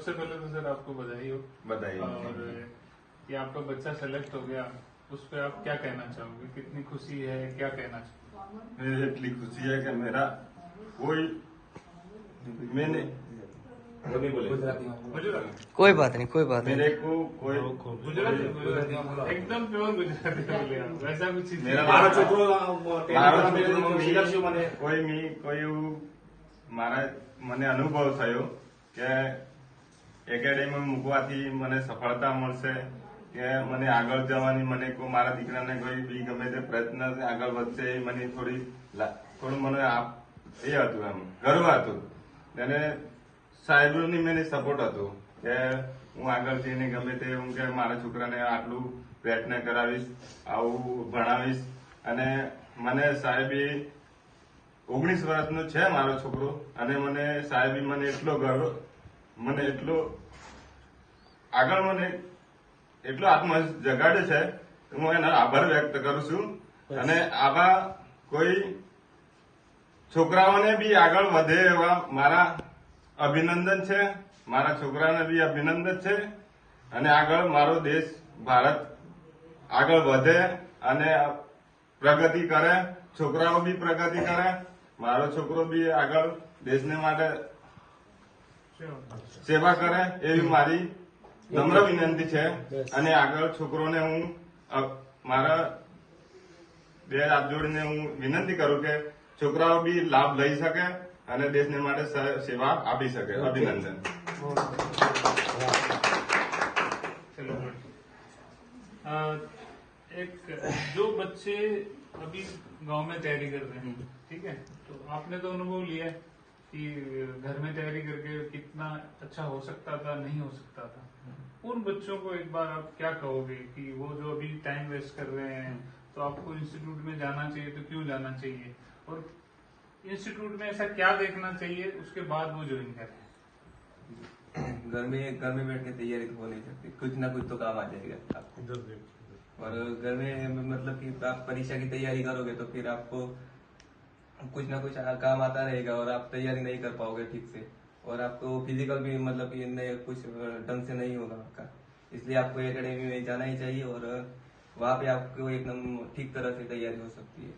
सबसे पहले तो सर आपको बधाई हो। बधाई। और ये आपका बच्चा सेलेक्ट हो गया, उस पर आप क्या कहना चाहोगे? कितनी खुशी है, क्या कहना चाहोगे? मुझे इतनी खुशी है कि मेरा कोई मैंने कोई बात नहीं, कोई बात नहीं। मेरे को कोई गुजराती एकदम प्योर गुजराती बोले आप, वैसा कुछ चीज मेरा મારો છોકરો કોઈ એવું મારા મને અનુભવ થયો કે એકેડેમી મૂકવાથી મને સફળતા મળશે કે મને આગળ જવાની મને મારા દીકરાને કોઈ બી ગમે તે પ્રયત્ન આગળ વધશે એ મને થોડું મને એ હતું એમ ગર્વ હતું અને સાહેબની મને સપોર્ટ હતો કે હું આગળ જઈને ગમે તે હું કે મારા છોકરાને આટલું પ્રયત્ન કરાવીશ, આવું ભણાવીશ. અને મને સાહેબે 19 વર્ષનો છે મારો છોકરો અને મને સાહેબે મને એટલો ગર્વ, મને એટલો આગળ મને એટલો આત્મવિશ્વાસ જગાડે છે હું એનો આભાર વ્યક્ત કરું છું. અને આવા કોઈ છોકરાઓને બી આગળ વધે એવા મારા અભિનંદન છે, મારા છોકરાને બી અભિનંદન છે. અને આગળ મારો દેશ ભારત આગળ વધે અને પ્રગતિ કરે, છોકરાઓ બી પ્રગતિ કરે, મારો છોકરો બી આગળ દેશને માટે સેવા કરે એવી મારી નમ્ર વિનંતી છે. અને આગળ છોકરોને હું મારા બે હાથ જોડીને હું વિનંતી કરું કે છોકરાઓ બી લાભ લઈ શકે અને દેશને માટે સેવા આપી શકે. અભિનંદન. चलो एक जो बच्चे अभी गांव में तैयारी कर रहे हैं, ठीक है, तो आपने तो अनुभव लिया है कि घर में तैयारी करके कितना अच्छा हो सकता था, नहीं हो सकता था. उन बच्चों को एक बार आप क्या कहोगे कि वो जो अभी टाइम वेस्ट कर रहे हैं, तो आपको इंस्टीट्यूट में जाना चाहिए तो क्यों जाना चाहिए, और इंस्टीट्यूट में ऐसा क्या देखना चाहिए उसके बाद वो ज्वाइन करें? घर में बैठ के तैयारी तो हो नहीं सकती, कुछ ना कुछ तो काम आ जाएगा आपको. और घर में मतलब कि आप परीक्षा की तैयारी करोगे तो फिर आपको कुछ ना कुछ काम आता रहेगा और आप तैयारी नहीं कर पाओगे ठीक से, और आपको फिजिकल भी मतलब कि कुछ ढंग से नहीं होगा आपका. इसलिए आपको एकेडमी में जाना ही चाहिए और वहाँ पे आपको एकदम ठीक तरह से तैयारी हो सकती है.